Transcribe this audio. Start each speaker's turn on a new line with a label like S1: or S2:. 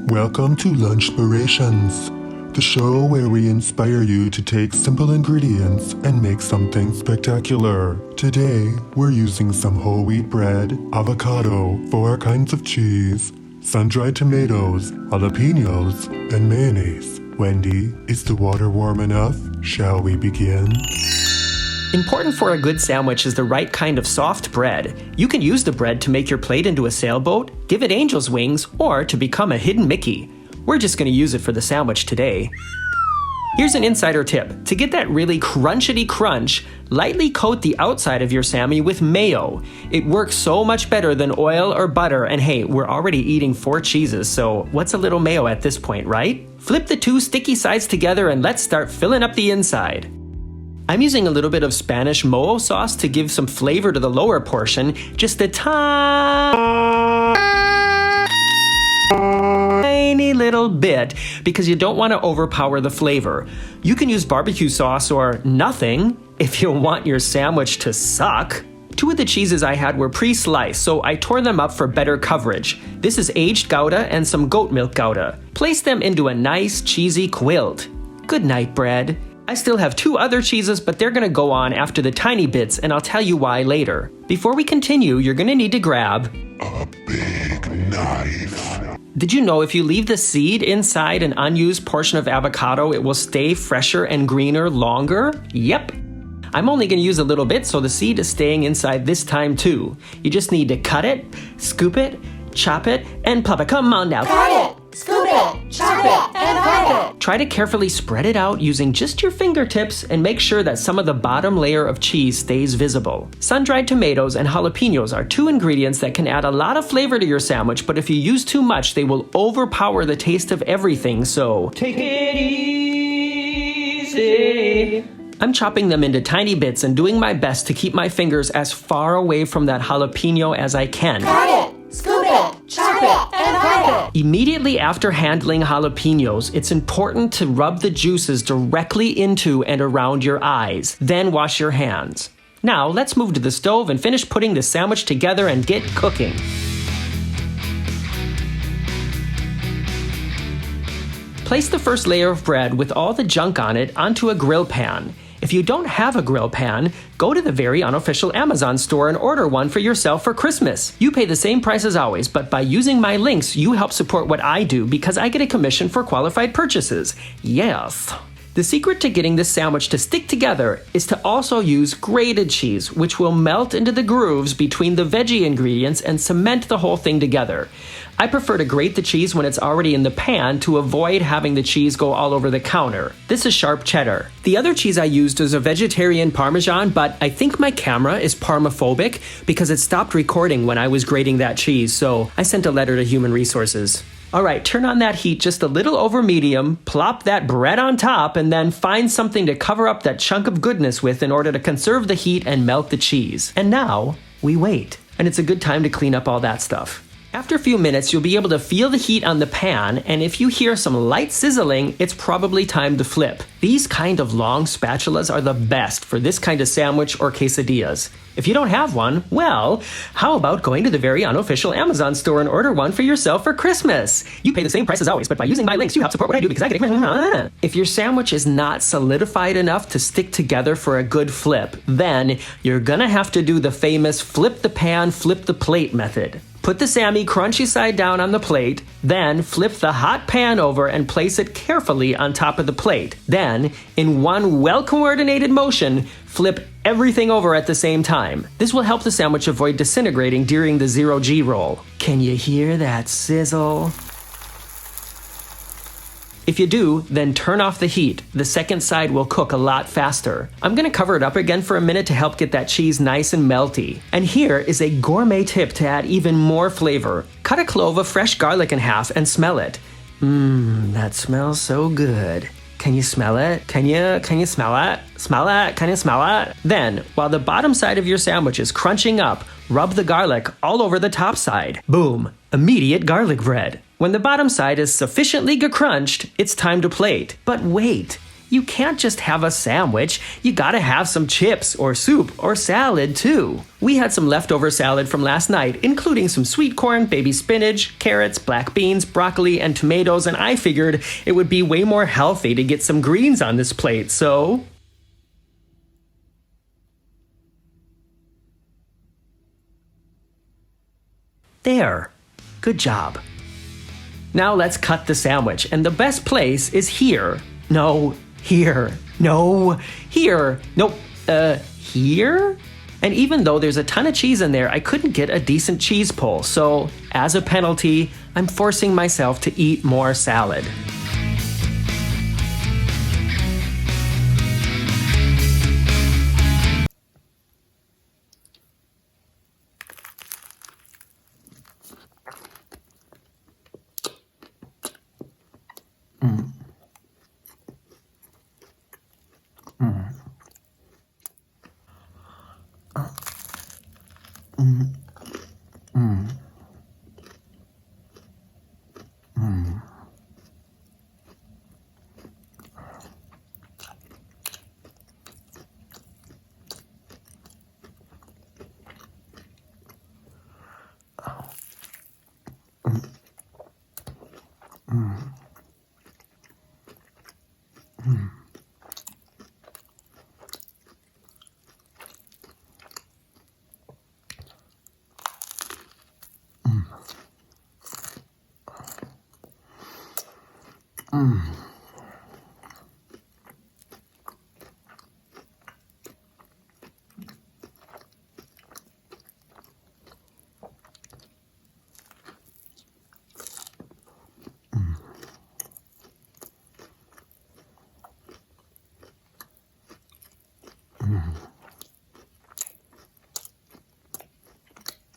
S1: Welcome to Lunch-spirations, the show where we inspire you to take simple ingredients and make something spectacular. Today, we're using some whole wheat bread, avocado, 4 kinds of cheese, sun-dried tomatoes, jalapeños, and mayonnaise. Wendy, is the water warm enough? Shall we begin?
S2: Important for a good sandwich is the right kind of soft bread. You can use the bread to make your plate into a sailboat, give it angel's wings, or to become a hidden Mickey. We're just going to use it for the sandwich today. Here's an insider tip. To get that really crunchity crunch, lightly coat the outside of your Sammy with mayo. It works so much better than oil or butter, and hey, we're already eating 4 cheeses, so what's a little mayo at this point, right? Flip the 2 sticky sides together and let's start filling up the inside. I'm using a little bit of Spanish mojo sauce to give some flavor to the lower portion, just a tiny little bit, because you don't want to overpower the flavor. You can use barbecue sauce or nothing if you want your sandwich to suck. 2 of the cheeses I had were pre-sliced, so I tore them up for better coverage. This is aged Gouda and some goat milk Gouda. Place them into a nice cheesy quilt. Good night, bread. I still have 2 other cheeses, but they're gonna go on after the tiny bits, and I'll tell you why later. Before we continue, you're gonna need to grab
S1: A big knife.
S2: Did you know if you leave the seed inside an unused portion of avocado, it will stay fresher and greener longer? Yep. I'm only gonna use a little bit, so the seed is staying inside this time too. You just need to cut it, scoop it, chop it, and pop it. Come on now.
S3: Cut it, scoop it, chop it, and pop it.
S2: Try to carefully spread it out using just your fingertips and make sure that some of the bottom layer of cheese stays visible. Sun-dried tomatoes and jalapeños are 2 ingredients that can add a lot of flavor to your sandwich, but if you use too much, they will overpower the taste of everything, so take it easy. I'm chopping them into tiny bits and doing my best to keep my fingers as far away from that jalapeno as I can.
S3: Cut it, scoop it, chop it, and pop it.
S2: Immediately after handling jalapeños, it's important to rub the juices directly into and around your eyes. Then wash your hands. Now, let's move to the stove and finish putting the sandwich together and get cooking. Place the first layer of bread with all the junk on it onto a grill pan. If you don't have a grill pan, go to the very unofficial Amazon store and order one for yourself for Christmas. You pay the same price as always, but by using my links, you help support what I do because I get a commission for qualified purchases. Yes. The secret to getting this sandwich to stick together is to also use grated cheese, which will melt into the grooves between the veggie ingredients and cement the whole thing together. I prefer to grate the cheese when it's already in the pan to avoid having the cheese go all over the counter. This is sharp cheddar. The other cheese I used is a vegetarian Parmesan, but I think my camera is parmophobic because it stopped recording when I was grating that cheese, so I sent a letter to Human Resources. Alright, turn on that heat just a little over medium, plop that bread on top, and then find something to cover up that chunk of goodness with in order to conserve the heat and melt the cheese. And now, we wait. And it's a good time to clean up all that stuff. After a few minutes, you'll be able to feel the heat on the pan, and if you hear some light sizzling, it's probably time to flip. These kind of long spatulas are the best for this kind of sandwich or quesadillas. If you don't have one, well, how about going to the very unofficial Amazon store and order one for yourself for Christmas? You pay the same price as always, but by using my links, you help support what I do because I get it. If your sandwich is not solidified enough to stick together for a good flip, then you're gonna have to do the famous flip the pan, flip the plate method. Put the Sammy crunchy side down on the plate, then flip the hot pan over and place it carefully on top of the plate. Then, in one well-coordinated motion, flip everything over at the same time. This will help the sandwich avoid disintegrating during the 0G roll. Can you hear that sizzle? If you do, then turn off the heat. The second side will cook a lot faster. I'm gonna cover it up again for a minute to help get that cheese nice and melty. And here is a gourmet tip to add even more flavor. Cut a clove of fresh garlic in half and smell it. That smells so good. Can you smell it? Can you smell it? Smell it? Can you smell it? Then, while the bottom side of your sandwich is crunching up, rub the garlic all over the top side. Boom! Immediate garlic bread. When the bottom side is sufficiently crunched, it's time to plate. But wait, You can't just have a sandwich. You gotta have some chips or soup or salad too. We had some leftover salad from last night, including some sweet corn, baby spinach, carrots, black beans, broccoli, and tomatoes, and I figured it would be way more healthy to get some greens on this plate, so... There. Good job. Now let's cut the sandwich, and the best place is here. No, here. No, here. Nope, here? And even though there's a ton of cheese in there, I couldn't get a decent cheese pull, so as a penalty, I'm forcing myself to eat more salad.